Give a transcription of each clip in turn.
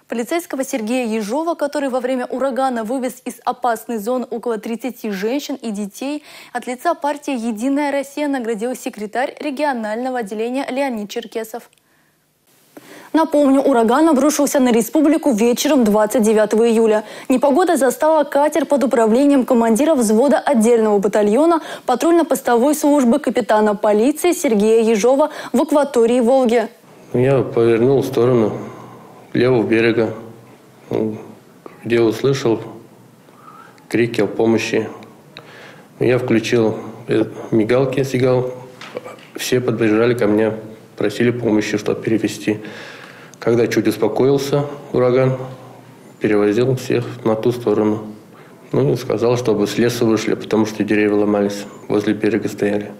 Полицейского Сергея Ежова, который во время урагана вывез из опасной зоны около 30 женщин и детей, от лица партии «Единая Россия» наградил секретарь регионального отделения Леонид Черкесов. Напомню, ураган обрушился на республику вечером 29 июля. Непогода застала катер под управлением командира взвода отдельного батальона патрульно-постовой службы капитана полиции Сергея Ежова в акватории Волги. Я повернул в сторону левого берега, где услышал крики о помощи. Я включил мигалки, сигнал. Все подбежали ко мне, просили помощи, чтобы перевести. Когда чуть успокоился ураган, перевозил всех на ту сторону. И сказал, чтобы с леса вышли, потому что деревья ломались, возле берега стояли.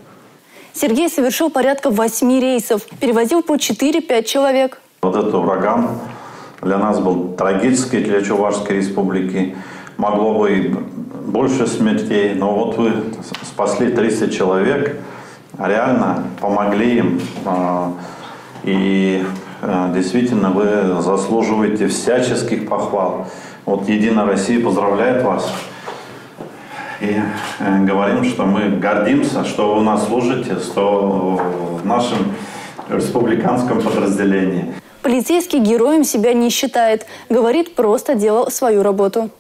Сергей совершил порядка 8 рейсов, перевозил по 4-5 человек. Вот этот ураган для нас был трагический, для Чувашской республики. Могло быть больше смертей, но вот вы спасли 30 человек, реально помогли им. И действительно вы заслуживаете всяческих похвал. Вот «Единая Россия» поздравляет вас. И говорим, что мы гордимся, что вы у нас служите, что в нашем республиканском подразделении. Полицейский героем себя не считает. Говорит, просто делал свою работу.